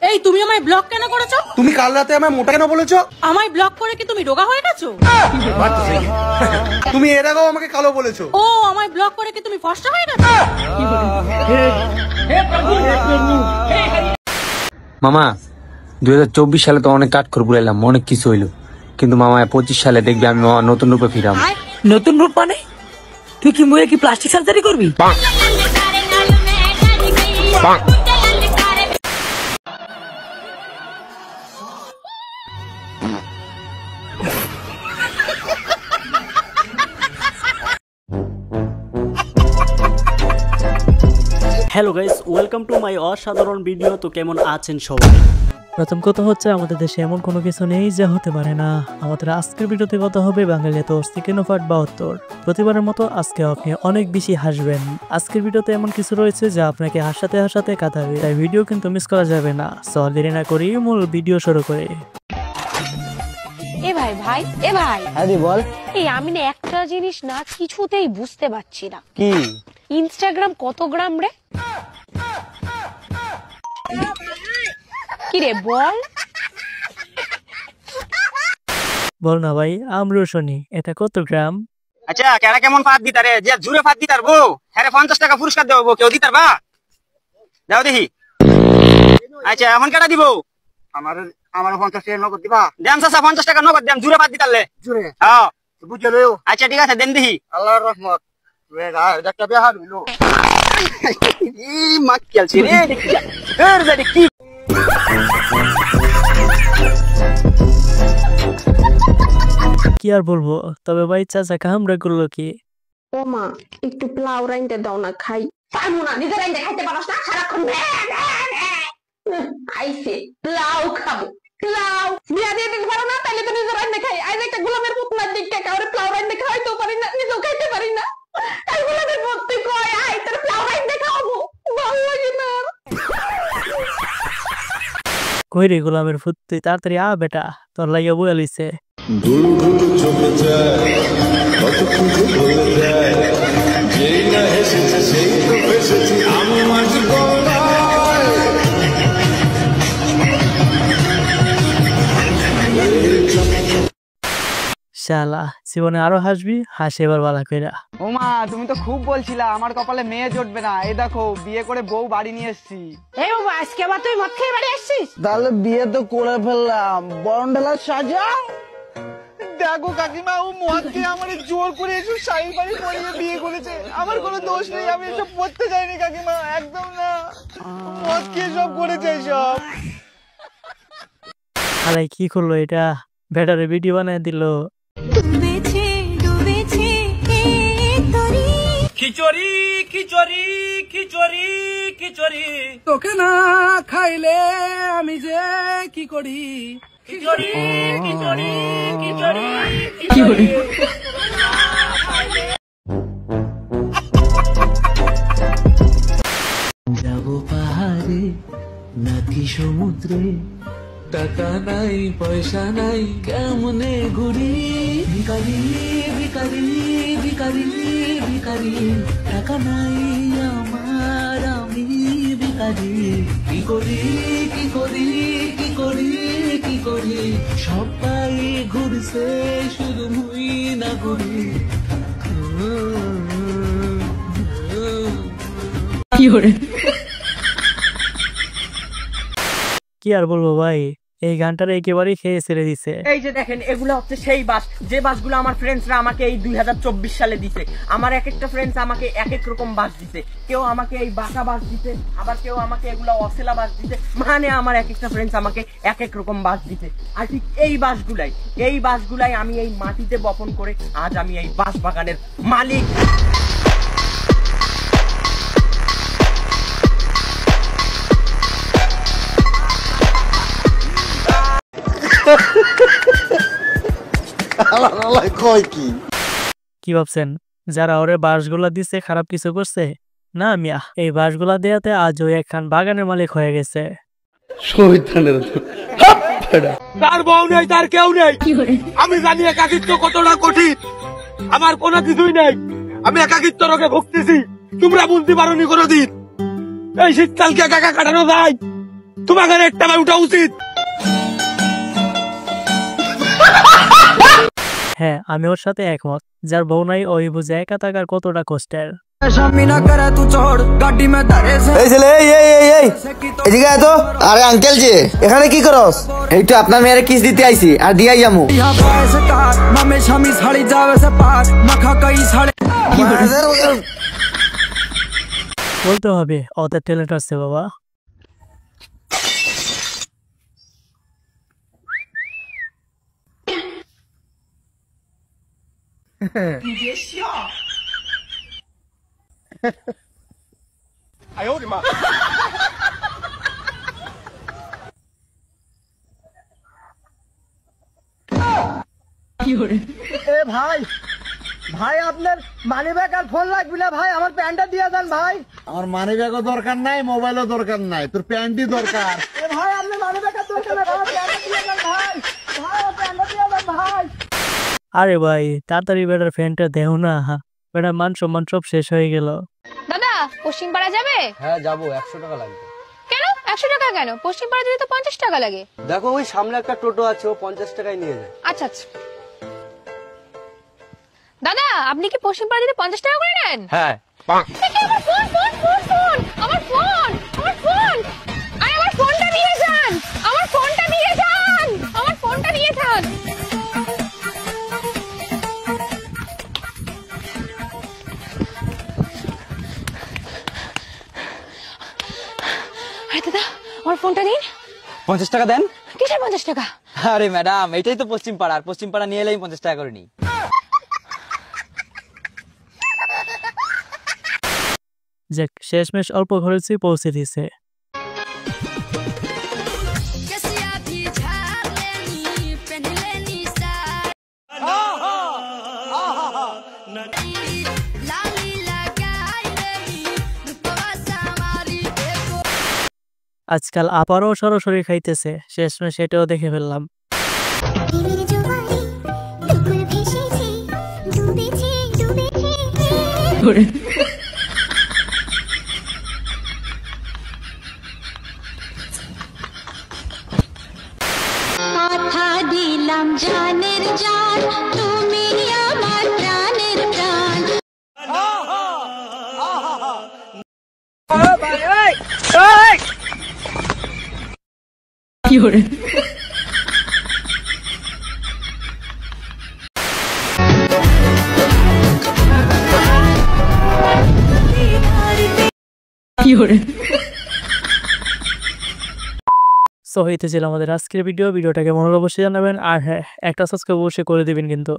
এই তুমি আমায় ব্লক কেন করেছো? তুমি কাল রাতে আমায় মোটা কেন বলেছো? আমায় ব্লক করে কি তুমি রোগা হয়ে গেছো? তুমি এর আগেও আমাকে কালো বলেছো। ও আমায় ব্লক করে কি তুমি ফর্সা হয়ে গেছো? মামা 2024 সালে তো অনেক কাট করে বুলাইলাম, অনেক কিছু হইলো, কিন্তু মামা 25 সালে দেখবি আমি নতুন রূপে ফিরাম। নতুন রূপ মানে? তুই কি মুয়ে কি প্লাস্টিক সার্জারি করবি? Hello guys, welcome to my অসাধারণ ভিডিও। তো কেমন আছেন সবাই? প্রথম কথা হচ্ছে আমাদের দেশে এমন কোনো কিছু নেই যা হতে পারে না। আমাদের আজকের ভিডিওতে কথা হবে বাঙালি তো চিকেন পার্ট 72। প্রতিবারের মতো আজকে আপনি অনেক বেশি হাসবেন। আজকের ভিডিওতে এমন কিছু রয়েছে যা আপনাকে হাসাতে হাসাতে কাঁদাবে, তাই ভিডিও কিন্তু মিস করা যাবে না। সো দেরি না করি মূল ভিডিও শুরু করে। এ ভাই হ্যাঁ বল। এই আমি না একটা জিনিস না কিছুতেই বুঝতে পারছি না। কি? ইনস্টাগ্রাম কত গ্রাম রে? কি রে বল? বল না ভাই, আমরাও শুনি, এটা কত গ্রাম? আচ্ছা কেরা কেমন ফাঁদ দিতারে, যে জুড়ে ফাঁদ দিতার বউ হ্যাঁ 50 টাকা পুরস্কার দেবো, কেউ দিতার বা দাও দেখি। আচ্ছা এখন কেটা দিব? আমার 50 টাকা নগদ দিবা। দেন চাচা 50 টাকা নগদ দেন, জুড়ে ফাঁদ দিতারলে জুড়ে। হ্যাঁ বুঝলো। আচ্ছা ঠিক আছে দেন দেখি। আল্লাহর রহমত। একটা বিয়া হইলো। ই মাক খেলছি রে। এর জানি কি কি আর বলবো, তবে ভাই চাচা কামড়া করলো কি? ও মা একটু পোলাও রাইন্দে দাও না, খাই। পারবো না, নিজে রাইন্দে খাইতে পারছ না, সারাক্ষণ আইছে পোলাও খাবো। পোলাও বিয়া দিয়ে দিতে পারো না, তাইলে তো নিজে রাইন্দে খাই। আইজ একটা গোলামের পুতনার দিকে কাউরে পোলাও রাইন্দে খাইতেও পারি না, নিজেও খাইতে পারি না। আর গোলামের পুত্তি কয় আই তোর পোলাও রাইন্দে খাওয়াবো, ভালো লাগে না। কই রে গোলামের ফুট, তুই তাড়াতাড়ি আ বেটা, তোর লাগিয়া বইয়া লইছে। শালা জীবনে আরো হাসবি, হাসি এবার বালা কইরা। ও মা তুমি তো খুব বলছিলা আমার কপালে মেয়ে জুটবে না, এই দেখো বিয়ে করে বউ বাড়ি নিয়ে এসেছি। এই বাবা আজকে আবার তুই মদ খেয়ে বাড়ি আসছিস? তাহলে বিয়ে তো করে ফেললাম, বরণ ঢালা সাজাও। দেখো কাকিমা, ও মদ খেয়ে আমার জোর করে এসব শাড়ি বাড়ি পরিয়ে বিয়ে করেছে। আমার কোনো দোষ নেই, আমি এসব পড়তে যাইনি কাকিমা, একদম না। মদ খেয়ে সব করেছে সব। আরে কি করলো এটা, বেটারে ভিডিও বানায় দিল। খিচুড়ি খিচুড়ি খিচুড়ি খিচুড়ি, তোকে না খাইলে আমি যে কি করি। খিচুড়ি খিচুড়ি খিচুড়ি খিচুড়ি। যাবো পাহাড়ে নাকি সমুদ্রে, টাকা নাই পয়সা নাই কেমনে ঘুরি। ভিখারি ভিখারি ভিখারি ভিখারি, টাকা নাই আমার আমি ভিখারি। কি করি কি করি কি করি কি করি, সবাই ঘুরছে শুধু মুই না ঘুরি। কি আর বলবো ভাই, এই গানটার একেবারেই খেয়ে ছেড়ে দিছে। এই যে দেখেন, এগুলো হচ্ছে সেই বাস, যে বাসগুলো আমার ফ্রেন্ডসরা আমাকে এই 2024 সালে দিছে। আমার এক একটা ফ্রেন্ডস আমাকে এক এক রকম বাস দিছে। কেউ আমাকে এই বাঁকা বাস দিছে, আবার কেউ আমাকে এগুলো অসেলা বাস দিছে। মানে আমার এক একটা ফ্রেন্ডস আমাকে এক এক রকম বাস দিছে। আর ঠিক এই বাসগুলাই আমি এই মাটিতে বপন করে আজ আমি এই বাস বাগানের মালিক। কি ভাবছেন যারা ওরে বাঁশগুলা দিছে খারাপ কিছু করছে? না মিয়া, এই বাঁশগুলা দেয়াতে আজ ওই একখান বাগানের মালিক হয়ে গেছে। তার বউ নেই, তার কেউ নেই। আমি জানি একাকিত্ব কতটা কঠিন, আমার কোনো কিছুই নেই। আমি একাকিত্ব রোগে ভুগতেছি, তোমরা বুঝতে পারোনি কোনোদিন। এই শীতকালকে একা একা কাটানো যায়, তোমাকে রেট টাকা উঠা উচিত। হ্যাঁ, আমি ওর সাথে একমত। যার বউ নাই ওই বুঝে একা থাকার কতটা কষ্টের। এই ছেলে, এদিকে আয় তো। আরে আঙ্কেল যে, এখানে কি করস? এই তো আপনার মেয়ের কিস দিতে আইছি, আর দিয়াই যামু। বলতে হবে ওদের ট্যালেন্ট আছে বাবা। ভাই আপনার মানি ব্যাগ আর ফোন লাগবে না ভাই, আমার প্যান্টটা দিয়ে দেন ভাই। আমার মানি ব্যাগও দরকার নাই, মোবাইলও দরকার নাই, তোর প্যান্টই দরকার। ভাই আপনার মানি ব্যাগের দরকার নাই, আমার প্যান্টটা দিয়ে দেন ভাই। ভাই আমার প্যান্টটা দিয়ে দেন ভাই। আরে ভাই তাড়াতাড়ি বেটার ফ্যানটা দেও না, বেটার মান সম্মান সব শেষ হয়ে গেল। দাদা পশ্চিম পাড়া যাবে? হ্যাঁ যাবো, 100 টাকা লাগবে। কেন 100 টাকা কেন? পশ্চিম পাড়া যেতে তো 50 টাকা লাগে। দেখো ওই সামনে একটা টোটো আছে, ও 50 টাকায় নিয়ে যায়। আচ্ছা আচ্ছা। দাদা আপনি কি পশ্চিম পাড়া যেতে 50 টাকা করে নেন? হ্যাঁ। আমার ফোন ফোন ফোন ফোন আমার ফোন আমার ফোন আরে আমার ফোনটা দিয়ে যান, আমার ফোনটা দিয়ে যান, আমার ফোনটা দিয়ে যান। আরে দাদা আমার ফোনটা দিন। 50 টাকা দেন। কিসের 50 টাকা? আরে ম্যাডাম, এটাই তো পশ্চিম পাড়া, আর পশ্চিম পাড়া নিয়ে এলেই 50 টাকা করে নিই। যাক, শেষমেশ অল্প খরচে পৌঁছে দিছে। আজকাল আপারও সরাসরি খাইতেছে, শেষমেশ সেটাও দেখে ফেললাম। কথা দিলাম জানের জান, তুমি আমার প্রাণের প্রাণ। সো হইতে ছিল আমাদের আজকের ভিডিওটাকে মনে অবশ্যই জানাবেন, আর হ্যাঁ একটা সাবস্ক্রাইব অবশ্যই করে দিবেন কিন্তু।